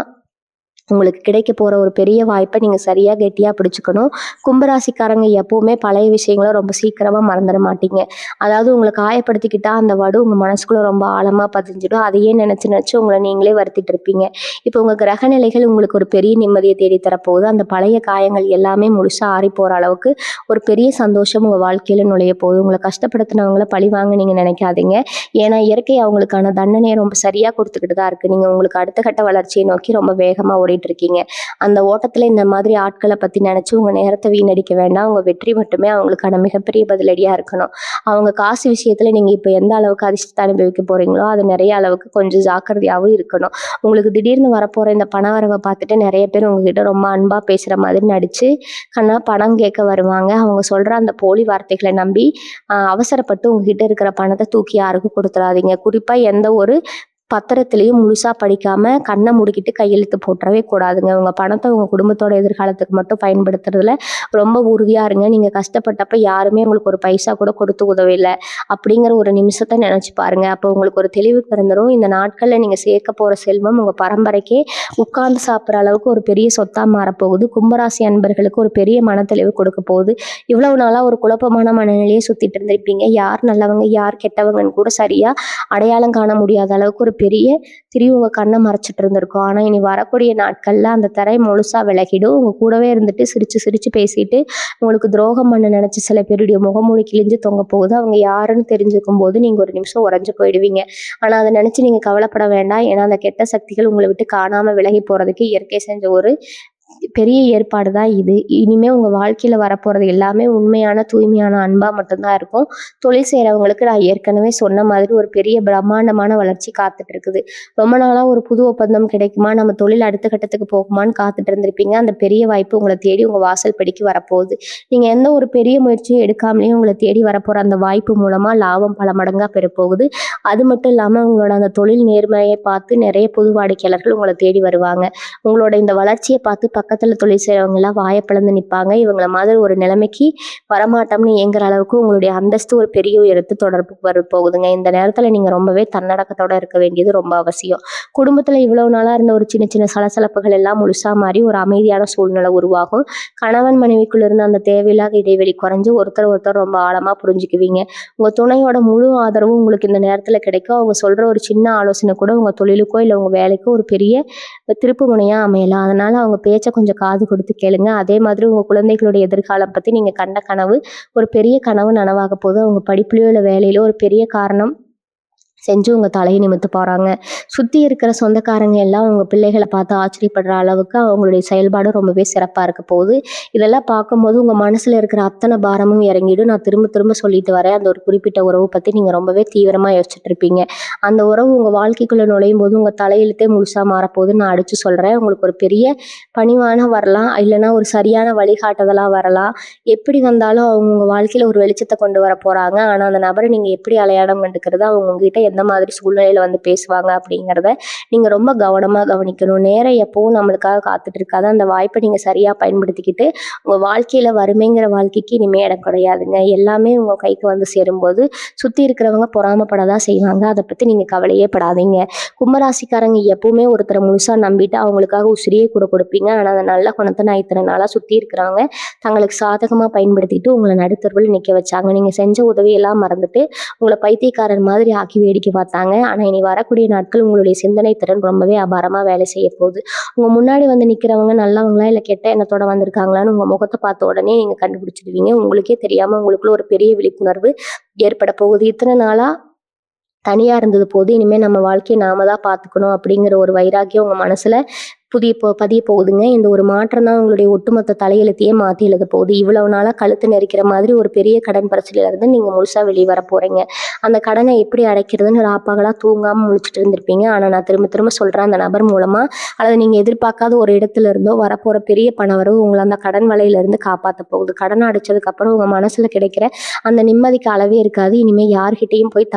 A: உங்களுக்கு கிடைக்க போற ஒரு பெரிய வாய்ப்ப நீங்க சரியா கெட்டியா பிடிச்சுக்கணும். கும்பராசிக்காரங்க எப்பவுமே பழைய விஷயங்கள ரொம்ப சீக்கிரமா மறந்துட மாட்டீங்க. அதாவது உங்கள காயப்படுத்திக்கிட்டா அந்த வடு உங்க மனசுக்குள்ள ரொம்ப ஆழமா பதிஞ்சிடும். அதையே நினைச்சு நினைச்சு உங்கள நீங்களே வருத்திட்டு இருப்பீங்க. இப்போ உங்க கிரக நிலைகள் உங்களுக்கு ஒரு பெரிய நிம்மதிய தேடி தரப்போகுது. அந்த பழைய காயங்கள் எல்லாமே முழுசா ஆறிப் போற அளவுக்கு ஒரு பெரிய சந்தோஷம் உங்க வாழ்க்கையில நுழைய போகுது. உங்கள கஷ்டப்படுத்தினவங்கள பழிவாங்க நீங்க நினைக்காதீங்க. ஏன்னா இயற்கை அவங்களுக்கான தண்டனைய ரொம்ப சரியா குடுத்துக்கிட்டு தான் இருக்கு. நீங்க உங்களுக்கு அடுத்த கட்ட வளர்ச்சியை நோக்கி ரொம்ப வேகமா ஓடிட்டு இருக்கீங்க. அந்த ஓட்டத்துல இந்த மாதிரி ஆட்கள பத்தி நினைச்சு உங்க நேரத்த வீணடிக்க வேண்டாம். உங்க வெற்றி மட்டுமே அவங்களுக்கான மிகப்பெரிய பதிலடியா இருக்கணும். அவங்க காசு விஷயத்துல நீங்க இப்ப எந்த அளவுக்கு அதிர்ஷ்டத்த அனுபவிக்க போறீங்களோ, அது நிறைய அளவுக்கு கொஞ்சம் ஜாக்கிரதையாவும் இருக்கணும். உங்களுக்கு திடீர்னு வரப்போற இந்த பண வரவ பார்த்துட்டு நிறைய பேர் உங்ககிட்ட ரொம்ப அன்பா பேசுற மாதிரி நடிச்சு, பணம் கேட்க வருவாங்க. அவங்க சொல்ற அந்த போலி வார்த்தைகள நம்பி, அவசரப்பட்டு உங்ககிட்ட இருக்கிற பணத்த தூக்கி யாருக்கும் குடுத்துறாதீங்க. குறிப்பா எந்த ஒரு பத்திரத்திலயும் முழுசா படிக்காம கண்ண மூடிக்கிட்டு கையெழுத்து போட்டுறவே கூடாதுங்க. உங்க பணத்த உங்க குடும்பத்தோட எதிர்காலத்துக்கு மட்டும் பயன்படுத்துறதுல ரொம்ப உறுதியா இருங்க. நீங்க கஷ்டப்பட்டப்ப யாருமே உங்களுக்கு ஒரு பைசா கூட கொடுத்து உதவல அப்படிங்கிற ஒரு நிமிஷத்த நினைச்சு பாருங்க. அப்போ உங்களுக்கு ஒரு தெளிவு பிறந்துரும். இந்த நாட்கள்ல நீங்க சேர்க்க போற செல்வம் உங்க பரம்பரைக்கே உட்கார்ந்து சாப்பிடுற அளவுக்கு ஒரு பெரிய சொத்தா மாறப்போகுது. கும்பராசி அன்பர்களுக்கு ஒரு பெரிய மனத்தெளிவு கொடுக்க போகுது. இவ்வளவு நாளா ஒரு குழப்பமான மனநிலையே சுத்திட்டு இருந்திருப்பீங்க. யார் நல்லவங்க, யார் கெட்டவங்கன்னு கூட சரியா அடையாளம் காண முடியாத அளவுக்கு ஒரு பெரிய திரி உங்க கண்ணை மறைச்சிட்டு இருந்திருக்கும். ஆனா இனி வரக்கூடிய நாட்கள்ல அந்த திரை முழுசா விலகிடும். உங்க கூடவே இருந்துட்டு சிரிச்சு சிரிச்சு பேசிட்டு உங்களுக்கு துரோகம் பண்ண நினைச்ச சில பேருடைய முகமூடி கிழிஞ்சு தொங்க போகுது. அவங்க யாருன்னு தெரிஞ்சுக்கும் போது நீங்க ஒரு நிமிஷம் உறைஞ்சு போயிடுவீங்க. ஆனா அதை நினைச்சு நீங்க கவலைப்பட வேண்டாம். ஏன்னா அந்த கெட்ட சக்திகள் உங்களை விட்டு காணாம விலகி போறதுக்கு இயற்கை செஞ்ச ஒரு பெரிய ஏற்பாடு தான் இது. இனிமே உங்க வாழ்க்கையில வரப்போறது எல்லாமே உண்மையான, தூய்மையான அன்பா மட்டும்தான் இருக்கும். தொழில் செய்றவங்களுக்கு நான் ஏற்கனவே சொன்ன மாதிரி ஒரு பெரிய பிரம்மாண்டமான வளர்ச்சி காத்துட்டு இருக்குது. ரொம்ப நாளா ஒரு புது ஒப்பந்தம் கிடைக்குமா, நம்ம தொழில் அடுத்த கட்டத்துக்கு போகுமான்னு காத்துட்டு இருந்திருப்பீங்க. அந்த பெரிய வாய்ப்பு உங்கள தேடி உங்க வாசல் படிக்கு வரப்போகுது. நீங்க எந்த ஒரு பெரிய முயற்சியும் எடுக்காமலேயே உங்கள தேடி வரப்போற அந்த வாய்ப்பு மூலமா லாபம் பல மடங்கா பெறப்போகுது. அது மட்டும் இல்லாம உங்களோட அந்த தொழில் நேர்மையை பார்த்து நிறைய புது வாடிக்கையாளர்கள் உங்கள தேடி வருவாங்க. உங்களோட இந்த வளர்ச்சியை பார்த்து பக்கத்துல தொழில் செய்றவங்க எல்லாம் வாய பிளந்து நிப்பாங்க. இவங்கள மாதிரி ஒரு நிலைமைக்கு வரமாட்டோம்னு ஏங்குற அளவுக்கு உங்களுடைய அந்தஸ்து ஒரு பெரிய உயரத்து தொடர்புக்கு வரப்போகுதுங்க. இந்த நேரத்துல நீங்க ரொம்பவே தன்னடக்கத்தோட இருக்க வேண்டியது ரொம்ப அவசியம். குடும்பத்துல இவ்வளவு நாளா இருந்த ஒரு சின்ன சின்ன சலசலப்புகள் எல்லாம் முழுசா மாறி ஒரு அமைதியான சூழ்நிலை உருவாகும். கணவன் மனைவிக்குள்ள இருந்த அந்த தேவையில்லாத இடைவெளி குறைஞ்சு ஒருத்தர் ஒருத்தர் ரொம்ப ஆழமா புரிஞ்சுக்குவீங்க. உங்க துணையோட முழு ஆதரவும் உங்களுக்கு இந்த நேரத்துல கிடைக்கும். அவங்க சொல்ற ஒரு சின்ன ஆலோசனை கூட உங்க தொழிலுக்கோ இல்ல உங்க வேலைக்கோ ஒரு பெரிய திருப்பு முனையா அமையலாம். அதனால அவங்க பேச்ச கொஞ்சம் காது கொடுத்து கேளுங்க. அதே மாதிரி உங்க குழந்தைகளுடைய எதிர்காலம் பத்தி நீங்க கண்ட கனவு ஒரு பெரிய கனவு நனவாக போகுது. அவங்க படிப்புலயோ இல்ல வேலையிலோ ஒரு பெரிய காரணம் செஞ்சு உங்க தலையை நிமிர்த்த போறாங்க. சுத்தி இருக்கிற சொந்தக்காரங்க எல்லாம் உங்க பிள்ளைகளை பார்த்து ஆச்சரியப்படுற அளவுக்கு அவங்களுடைய செயல்பாடு ரொம்பவே சிறப்பா இருக்க போகுது. இதெல்லாம் பார்க்கும்போது உங்க மனசுல இருக்கிற அத்தனை பாரமும் இறங்கிடும். நான் திரும்ப திரும்ப சொல்லிட்டு வரேன். அந்த ஒரு குறிப்பிட்ட உறவு பத்தி நீங்க ரொம்பவே தீவிரமா யோசிச்சுட்டு இருப்பீங்க. அந்த உறவு உங்க வாழ்க்கைக்குள்ள நுழையும் போது உங்க தலையெழுத்தே முழுசா மாறப்போகுதுன்னு நான் அடிச்சு சொல்றேன். உங்களுக்கு ஒரு பெரிய பணிவான வரலாம், இல்லைன்னா ஒரு சரியான வழிகாட்டுதலா வரலாம். எப்படி வந்தாலும் அவங்க உங்க வாழ்க்கையில ஒரு வெளிச்சத்தை கொண்டு வர போறாங்க. ஆனா அந்த நபரை நீங்க எப்படி அடையாளம் கண்டுக்கிறது, அவங்க உங்ககிட்ட எந்த மாதிரி சூழ்நிலையில வந்து பேசுவாங்க அப்படிங்கிறத நீங்க ரொம்ப கவனமா கவனிக்கணும். நேரம் எப்பவும் நம்மளுக்காக காத்துட்டு இருக்காது. அந்த வாய்ப்பை நீங்க சரியா பயன்படுத்திக்கிட்டு உங்க வாழ்க்கையில வறுமைங்கிற வாழ்க்கைக்கு இனிமே இடம் கிடையாதுங்க. எல்லாமே உங்க கைக்கு வந்து சேரும்போது சுத்தி இருக்கிறவங்க பொறாமப்படதான் செய்வாங்க. அதை பத்தி நீங்க கவலையே படாதீங்க. கும்பராசிக்காரங்க எப்பவுமே ஒருத்தரை முழுசா நம்பிட்டு அவங்களுக்காக உசிரியே கூட கொடுப்பீங்க. ஆனா அந்த நல்ல குணத்தை நான் இத்தனை நாளா சுத்தி இருக்கிறவங்க தங்களுக்கு சாதகமா பயன்படுத்திட்டு உங்களை நடுத்தருவில் நிக்க வச்சாங்க. நீங்க செஞ்ச உதவியெல்லாம் மறந்துட்டு உங்களை பைத்தியக்காரர் மாதிரி ஆக்கி வேடிக்கை பார்த்தாங்க. ஆனா இனி வரக்கூடிய நாட்கள் உங்களுடைய சிந்தனை திறன் ரொம்பவே அபாரமா வேலை செய்ய போகுது. உங்க முன்னாடி வந்து நிக்கிறவங்க நல்லவங்களா இல்ல கெட்ட எண்ணத்தோட வந்திருக்காங்களான்னு உங்க முகத்தை பார்த்த உடனே நீங்க கண்டுபிடிச்சிடுவீங்க. உங்களுக்கே தெரியாம உங்களுக்குள்ள ஒரு பெரிய விழிப்புணர்வு ஏற்பட போகுது. இத்தனை நாளா தனியா இருந்தது போது இனிமே நம்ம வாழ்க்கையை நாம தான் பார்த்துக்கணும் அப்படிங்கிற ஒரு வைராக்கியம் உங்க மனசுல பதிய போகுதுங்க. இந்த ஒரு மாற்றம் தான் உங்களுடைய ஒட்டுமொத்த தலையெழுத்தையே மாத்தி எழுத போகுது. இவ்வளவு நாளா கழுத்து நெரிக்கிற மாதிரி ஒரு பெரிய கடன் பிரச்சனையிலருந்து நீங்க முழுசா வெளிய வர போறீங்க. அந்த கடனை எப்படி அடைக்கிறதுன்னு ராப்பகலா தூங்காம முழிச்சுட்டு இருந்திருப்பீங்க. ஆனா நான் திரும்ப திரும்ப சொல்றேன், அந்த நபர் மூலமா அல்லது நீங்க எதிர்பார்க்காத ஒரு இடத்துல இருந்தோ வரப்போற பெரிய பணவரவு உங்கள அந்த கடன் வலையிலிருந்து காப்பாத்த போகுது. கடன அடைச்சதுக்கு அப்புறம் உங்க மனசுல கிடைக்கிற அந்த நிம்மதிக்கு அளவே இருக்காது. இனிமே யார்கிட்டயும் போய்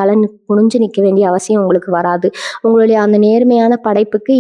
A: குனிஞ்சு நிக்க வேண்டிய அவசியம் உங்களுக்கு வராது. உங்களுடைய அந்த நேர்மையான படைப்புக்கு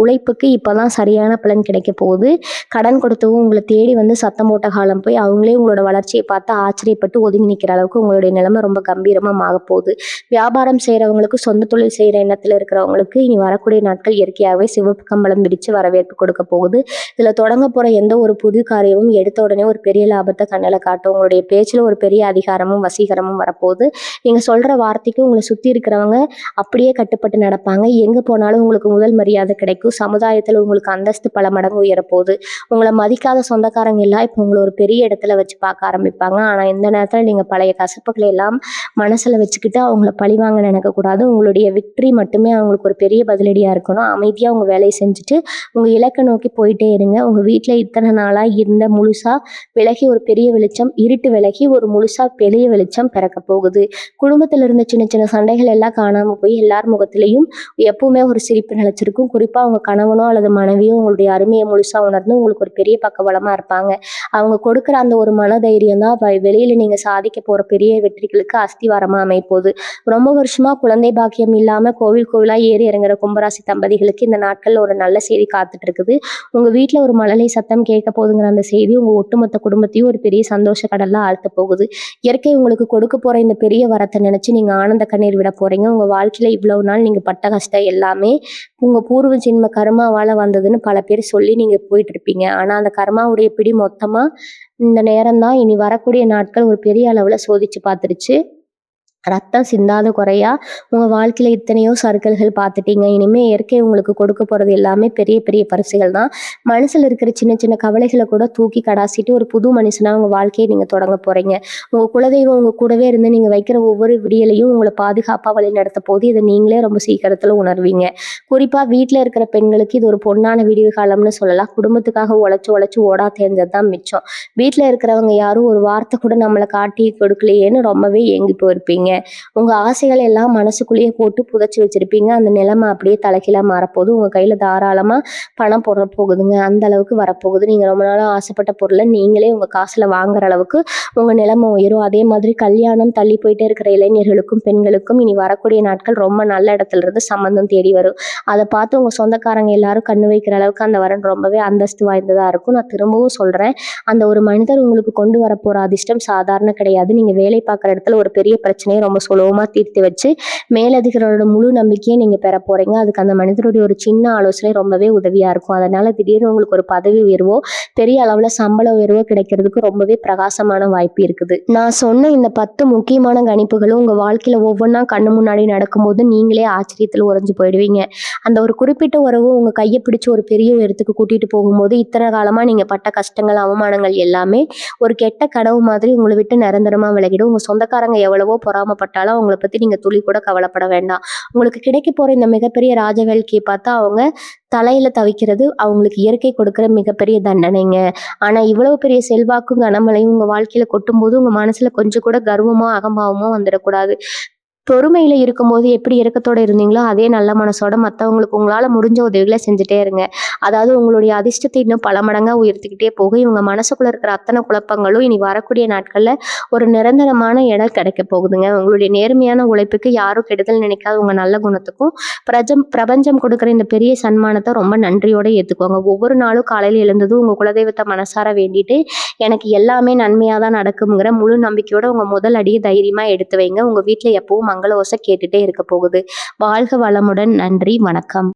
A: உழைப்புக்கு இப்பதான் சரியான பலன் கிடைக்க போகுது. கடன் கொடுத்தவங்க உங்களை தேடி வந்து சத்தம் போட்ட காலம் போய் அவங்களே உங்களோட வளர்ச்சியை பார்த்து ஆச்சரியப்பட்டு ஒதுங்கி நிற்கிற அளவுக்கு உங்களுடைய நிலைமை ரொம்ப கம்பீரமா ஆக போகுது. வியாபாரம் செய்யறவங்களுக்கு, சொந்த தொழில் செய்யற எண்ணத்துல இருக்கிறவங்களுக்கு இனி வரக்கூடிய நாட்கள் இயற்கையாகவே சிவப்பு கம்பளம் விரிச்சு வரவேற்பு கொடுக்க போகுது. இதுல தொடங்க போற எந்த ஒரு புது காரியமும் எடுத்த உடனே ஒரு பெரிய லாபத்தை கண்ணில் காட்டும். உங்களுடைய பேச்சுல ஒரு பெரிய அதிகாரமும் வசீகரமும் வரப்போகுது. நீங்க சொல்ற வார்த்தைக்கு உங்களை சுத்தி இருக்கிறவங்க அப்படியே கட்டுப்பட்டு நடப்பாங்க. எங்க போனாலும் உங்களுக்கு முதல் மரியாதை கிடைக்கும். சமுதாயத்துல உங்களுக்கு அந்தஸ்து பல மடங்கு உயரப்போகுது. உங்களை மதிக்காத சொந்தக்காரங்க எல்லாம் இப்போ உங்களை ஒரு பெரிய இடத்துல வச்சு பார்க்க ஆரம்பிப்பாங்க. ஆனா இந்த நேரத்துல நீங்க பழைய கசப்புகளை எல்லாம் மனசுல வச்சுக்கிட்டு அவங்கள பழிவாங்க நினைக்கக்கூடாது. உங்களுடைய விக்ட்ரி மட்டுமே அவங்களுக்கு ஒரு பெரிய பதிலடியா இருக்கணும். அமைதியா உங்க வேலையை செஞ்சுட்டு உங்க இலக்கை நோக்கி போயிட்டே இருங்க. உங்க வீட்டுல இத்தனை நாளா இருந்த முழுசா விலகி ஒரு பெரிய வெளிச்சம், இருட்டு விலகி ஒரு முழுசா பெரிய வெளிச்சம் பிறக்க போகுது. குடும்பத்துல இருந்த சின்ன சின்ன சண்டைகள் எல்லாம் காணாம போய் எல்லார் முகத்திலையும் எப்பவுமே ஒரு சிரிப்பு நிலைச்சிருக்கும். குறிப்பா உங்க கணவனோ அல்லது மனைவியோ உங்களுடைய அருமையை முழுசா உணர்ந்து உங்களுக்கு ஒரு பெரிய பக்கபலமா இருப்பாங்க. அவங்க கொடுக்குற அந்த ஒரு மனதைரியம் தான் வெளியில நீங்க சாதிக்க போற பெரிய வெற்றிகளுக்கு அஸ்திவாரமா அமைப்போகுது. ரொம்ப வருஷமா குழந்தை பாக்கியம் இல்லாம கோவில் கோவிலா ஏறி இறங்குற கும்பராசி தம்பதிகளுக்கு இந்த நாட்கள்ல ஒரு நல்ல செய்தி காத்துட்டு இருக்குது. உங்க வீட்டுல ஒரு மழலை சத்தம் கேட்க போகுதுங்கிற அந்த செய்தி உங்க ஒட்டுமொத்த குடும்பத்தையும் ஒரு பெரிய சந்தோஷ கடல்ல ஆழ்த்த போகுது. இயற்கை உங்களுக்கு கொடுக்க போற இந்த பெரிய வரத்தை நினைச்சு நீங்க ஆனந்த கண்ணீர் விட போறீங்க. உங்க வாழ்க்கையில இவ்வளவு நாள் நீங்க பட்ட கஷ்டம் எல்லாமே உங்க பூர்வ ஜென்ம கர்மாவால வந்ததுன்னு பல பேர் சொல்லி நீங்க போயிட்டு இருப்பீங்க. ஆனா அந்த கர்மாவுடைய பிடி மொத்தமா இந்த நேரம் தான் இனி வரக்கூடிய நாட்கள் ஒரு பெரிய அளவுல சோதிச்சு பார்த்துருச்சு. ரத்தம் சிந்தாத குறையா உங்க வாழ்க்கையில இத்தனையோ சறுக்கல்கள் பார்த்துட்டீங்க. இனிமே இயற்கை உங்களுக்கு கொடுக்க போறது எல்லாமே பெரிய பெரிய பரிசுகள் தான். மனசுல இருக்கிற சின்ன சின்ன கவலைகளை கூட தூக்கி கடாசிட்டு ஒரு புது மனுஷனா உங்க வாழ்க்கையை நீங்க தொடங்க போறீங்க. உங்க குலதெய்வம் உங்க கூடவே இருந்து நீங்க வைக்கிற ஒவ்வொரு விடியலையும் உங்களை பாதுகாப்பா வழி நடத்த போது இதை நீங்களே ரொம்ப சீக்கிரத்துல உணர்வீங்க. குறிப்பா வீட்டுல இருக்கிற பெண்களுக்கு இது ஒரு பொன்னான விடிவு காலம்னு சொல்லலாம். குடும்பத்துக்காக உழைச்சு ஓடா தேர்ந்ததுதான் மிச்சம். வீட்டுல இருக்கிறவங்க யாரும் ஒரு வார்த்தை கூட நம்மளை காட்டி கொடுக்கலையேன்னு ரொம்பவே ஏங்கி போயிருப்பீங்க. உங்க ஆசைகள் எல்லாம் மனசுக்குள்ளேயே போட்டு புதைச்சி வச்சிருப்பீங்க. அந்த நிலைமை அப்படியே தலைகீழா மாறப்போகுது. உங்க கையில தாராளமா பணம் போட போகுதுங்க. அந்த அளவுக்கு வரப்போகுது. நீங்க ரொம்ப நாளா ஆசைப்பட்ட பொருளை நீங்களே உங்க காசுல வாங்குற அளவுக்கு உங்க நிலைமை உயரும். அதே மாதிரி கல்யாணம் தள்ளி போயிட்டே இருக்கிற இளைஞர்களுக்கும் பெண்களுக்கும் இனி வரக்கூடிய நாட்கள் ரொம்ப நல்ல இடத்துல இருந்து சம்பந்தம் தேடி வரும். அதை பார்த்து உங்க சொந்தக்காரங்க எல்லாரும் கண்ணு வைக்கிற அளவுக்கு அந்த வரன் ரொம்பவே அந்தஸ்து வாய்ந்ததா இருக்கும். நான் திரும்பவும் சொல்றேன், அந்த ஒரு மனிதர் உங்களுக்கு கொண்டு வர போற அதிர்ஷ்டம் சாதாரண கிடையாது. நீங்க வேலை பார்க்குற இடத்துல ஒரு பெரிய பிரச்சனையை ரொம்ப சுலபமா தீர்த்து வச்சு மேலதிகாரிகளோட முழு நம்பிக்கையை நீங்க பெற போறீங்க. அதுக்கு அந்த மனிதருடைய ஒரு சின்ன ஆலோசனை ரொம்பவே உதவியா இருக்கும். அதனால திடீர்னு உங்களுக்கு ஒரு பதவி உயர்வோ பெரிய அளவுல சம்பள உயர்வோ கிடைக்கிறதுக்கு ரொம்பவே பிரகாசமான வாய்ப்பு இருக்குது. நான் சொன்ன இந்த 10 முக்கியமான கணிப்புகளும் உங்க வாழ்க்கையில ஒவ்வொன்றா கண்ணு முன்னாடி நடக்கும்போது நீங்களே ஆச்சரியத்துல உறைஞ்சு போயிடுவீங்க. அந்த ஒரு குறிப்பிட்ட உறவு உங்க கையை பிடிச்சு ஒரு பெரிய உயரத்துக்கு கூட்டிட்டு போகும்போது இத்தனை காலமா நீங்க பட்ட கஷ்டங்கள், அவமானங்கள் எல்லாமே ஒரு கெட்ட கனவு மாதிரி உங்களை விட்டு நிரந்தரமா விலகிடும். உங்க சொந்தக்காரங்க எவ்வளவோ பொறாமப்பட்டாலும் அவங்கள பத்தி நீங்க துளி கூட கவலைப்பட வேண்டாம். உங்களுக்கு கிடைக்க போற இந்த மிகப்பெரிய ராஜ வேலையை பார்த்தா அவங்க தலையில தவிக்கிறது அவங்களுக்கு இயற்கை கொடுக்கிற மிகப்பெரிய தண்டனைங்க. ஆனா இவ்வளவு பெரிய செல்வாக்கும் கனமழையும் உங்க வாழ்க்கையில கொட்டும் போது உங்க மனசுல கொஞ்சம் கூட கர்வமோ அகம்பாவமோ வந்துடக்கூடாது. பொறுமையில இருக்கும்போது எப்படி இரக்கத்தோட இருந்தீங்களோ அதே நல்ல மனசோட மற்றவங்களுக்கு உங்களால முடிஞ்ச உதவிகளை செஞ்சுட்டே இருங்க. அதாவது உங்களுடைய அதிர்ஷ்டத்தை இன்னும் பல மடங்கா உயர்த்திக்கிட்டே போக இவங்க மனசுக்குள்ள இருக்கிற அத்தனை குழப்பங்களும் இனி வரக்கூடிய நாட்கள்ல ஒரு நிரந்தரமான இடம் கிடைக்க போகுதுங்க. உங்களுடைய நேர்மையான உழைப்புக்கு யாரும் கெடுதல் நினைக்காத உங்க நல்ல குணத்துக்கும் பிரபஞ்சம் கொடுக்குற இந்த பெரிய சன்மானத்தை ரொம்ப நன்றியோட ஏத்துக்கோங்க. ஒவ்வொரு நாளும் காலையில எழுந்ததும் உங்க குலதெய்வத்தை மனசார வேண்டிட்டு எனக்கு எல்லாமே நன்மையா தான் நடக்குங்கிற முழு நம்பிக்கையோட உங்க முதல் அடியை தைரியமா எடுத்து வைங்க. உங்க வீட்டுல எப்பவும் மங்கள ஓசை கேட்டுட்டே இருக்க போகுது. வாழ்க வளமுடன். நன்றி, வணக்கம்.